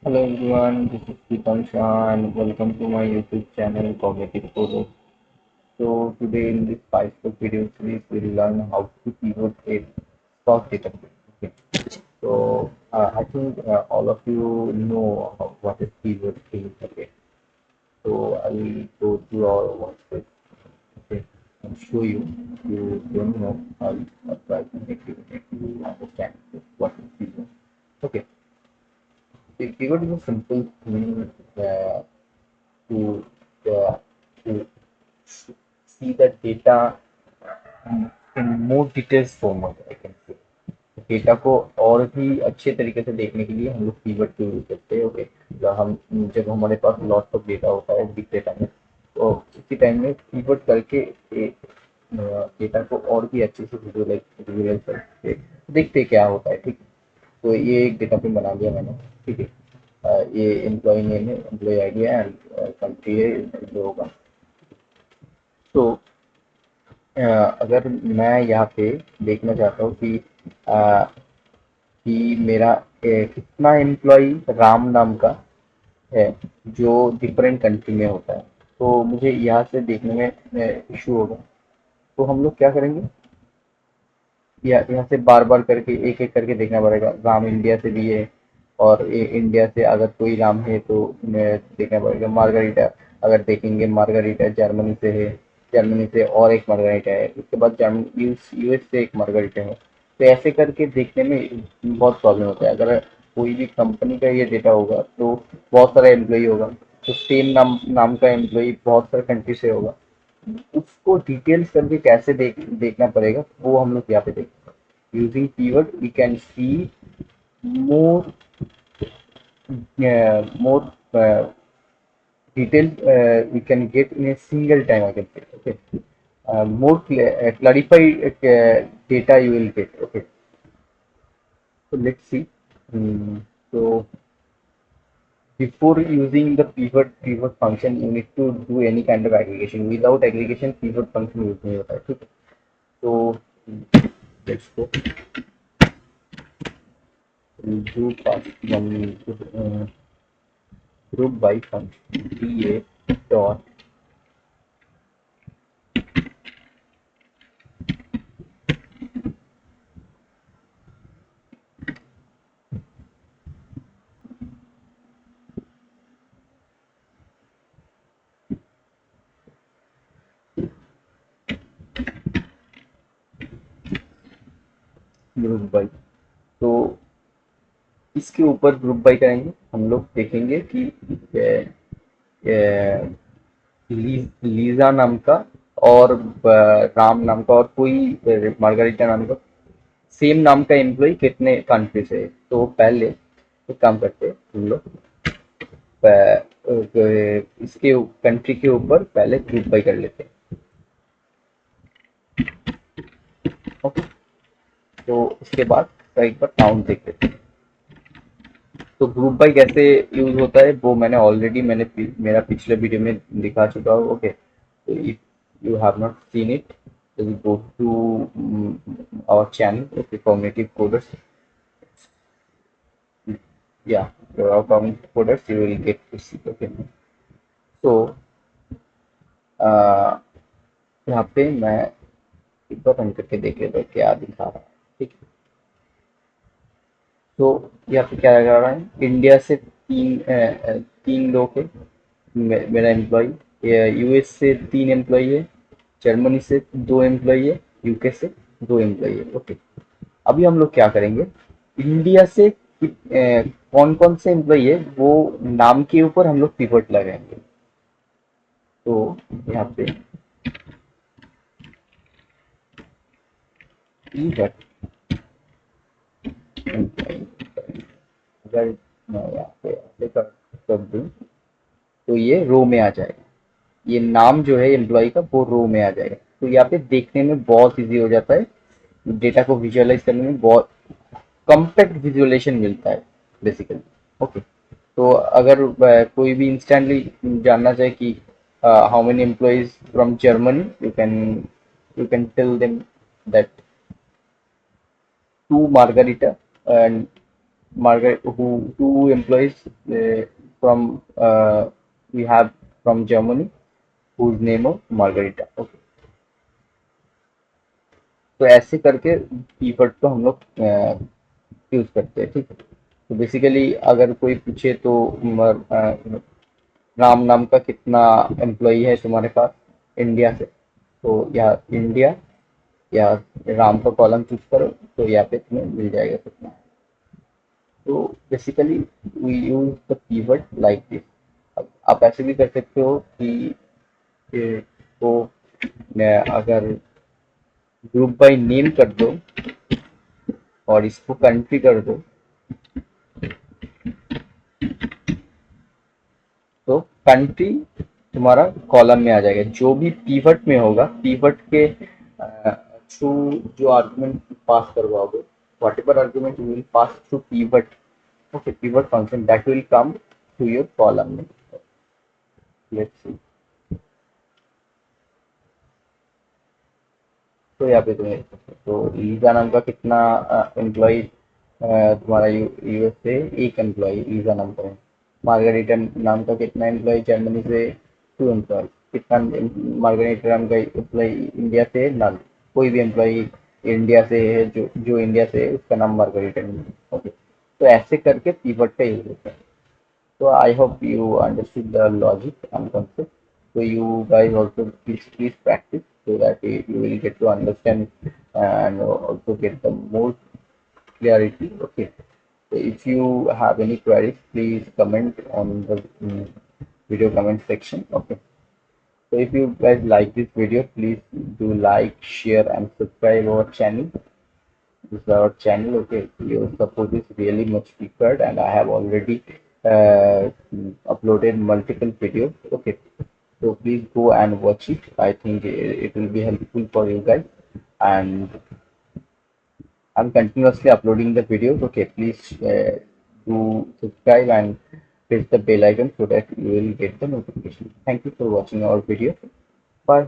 Hello everyone, this is Deepan Shah and welcome to my YouTube channel Cognitive Coding. So today in this Facebook video series we'll learn how to pivot a stock database. Okay. So I think all of you know what is pivot is. Okay. So I will go through our watch this. Okay. And show you. If you don't know, I'll try to make you understand what is pivot. Okay. Pivot is a simple thing to uh, to see the data in more details format I can say data को और भी अच्छे तरीके से देखने के लिए हम लोग कीवर्ड को यूज करते हैं ओके हम जब हमारे पास लॉट्स ऑफ डेटा होता है बिग डेटा में तो उसी टाइम में कीवर्ड करके डेटा को और भी अच्छे से विजुअलाइज करके देखते क्या होता है ठीक तो ये एक डेटा फ्रेम बना लिया मैंने ठीक है ये एम्प्लॉय नेम है एम्प्लॉय आईडी है एंड कंट्री है जो होगा तो अगर मैं यहाँ पे देखना चाहता हूँ कि मेरा कितना एम्प्लॉय राम नाम का है जो डिफरेंट कंट्री में होता है तो मुझे यहाँ से देखने में इशू होगा तो हम लोग क्या करेंगे यहाँ से बार बार करके एक एक करके देखना पड़ेगा राम इंडिया से भी है और इंडिया से अगर कोई राम है तो देखना पड़ेगा मार्गरीटा अगर देखेंगे मार्गरीटा जर्मनी से है जर्मनी से और एक मार्गरीटा है उसके बाद जर्मनी यूएस से एक मार्गरीटा है तो ऐसे करके देखने में बहुत प्रॉब्लम होता है अगर कोई भी कंपनी का ये डेटा होगा तो बहुत सारा एम्प्लॉय होगा तो सेम नाम नाम का एम्प्लॉय बहुत सारे कंट्री से होगा उसको डिटेल्स करके कैसे देखना पड़ेगा वो हम लोग यहाँ पे देखते हैं using keyword we can see more more detail we can get in a single time I can say okay more clarified data you will get okay so let's see so before using the pivot function you need to do any kind of aggregation without aggregation pivot function use नहीं होता है ठीक है so let's go we'll do first one group by function da dot group by तो इसके ऊपर group by करेंगे हम लोग देखेंगे कि लीजा नाम का और राम नाम का और कोई मार्गारिटा नाम का सेम नाम का एम्प्लॉय कितने कंट्री से है तो पहले एक काम करते हैं हम लोग इसके कंट्री के ऊपर पहले ग्रुप बाय कर लेते हैं ओके तो उसके बाद एक बार काउंट देख लेते हैं तो ग्रुप बाय कैसे यूज होता है वो मैंने मेरा पिछले वीडियो में दिखा चुका हूँ ओके तो if you have not seen it so we go to our channel okay cognitive coders yeah our cognitive coders you will get to see okay so यहाँ पे मैं एक बार रन करके देख लेता हूँ क्या दिखा रहा है ठीक है तो यहाँ पे क्या लगा रहा है इंडिया से तीन लोग है मेरा एम्प्लॉय यूएस से तीन एम्प्लॉय है जर्मनी से दो एम्प्लॉय है यूके से दो एम्प्लॉय है ओके अभी हम लोग क्या करेंगे इंडिया से कौन कौन से एम्प्लॉय है वो नाम के ऊपर हम लोग पिवट लगाएंगे तो यहाँ पे पिवट अगर मैं यहाँ पे ऐसे कर दूँ तो ये रो में आ जाएगा ये नाम जो है एम्प्लॉय का वो रो में आ जाएगा तो यहाँ पे देखने में बहुत इजी हो जाता है डेटा को विजुअलाइज करने में बहुत कम्पैक्ट विजुअलाइजेशन मिलता है बेसिकली ओके तो अगर कोई भी इंस्टेंटली जानना चाहे कि how many employees from Germany you can tell them that to margarita and Margaret, who two employees from we have from Germany, whose name of Margarita. Okay. तो ऐसे करके कीवर्ड को हम लोग यूज करते हैं, ठीक है। तो बेसिकली अगर कोई पूछे तो राम नाम का कितना एम्प्लॉई है तुम्हारे पास इंडिया से, तो या इंडिया या राम का कॉलम चूज करो, तो यहाँ पे तुम्हें मिल जाएगा कितना। तो basically we use the keyword like this. अब आप ऐसे भी कर सकते हो कि को अगर ग्रुप बाय नेम कर दो और इसको कंट्री कर दो, तो कंट्री तुम्हारा कॉलम में आ जाएगा। जो भी पीवट में होगा, पीवट के थ्रू जो आर्गुमेंट पास करवाओगे, whatever argument you will pass through pivot, okay, pivot function that will come to your column name. Let's see. तो यहाँ पे तुम्हें तो लीजा नाम का कितना एम्प्लॉय तुम्हारा यूएस से एक एम्प्लॉय लीजा नाम का है। मार्गरेटा नाम का कितना एम्प्लॉय जर्मनी से, टू एम्प्लॉय। कितना मार्गरेटा नाम का एम्प्लॉय इंडिया से, नन। कोई भी एम्प्लॉय इंडिया से है, जो जो इंडिया से है उसका नाम मार्गरेटा नहीं है। ओके, तो ऐसे करके कीवर्ड का यूज होता है। So I hope you understood the logic and concept. So you guys also please practice so that you will get to understand and also get the more clarity. Okay. So if you have any queries, please comment on the video comment section. Okay. So if you guys like this video, please do like, share, and subscribe our channel. This is our channel. Okay, your support is really much required, and I have already uploaded multiple videos. Okay, so please go and watch it. I think it will be helpful for you guys, and I'm continuously uploading the videos. Okay, please do subscribe and press the bell icon so that you will get the notification. Thank you for watching our video. Bye.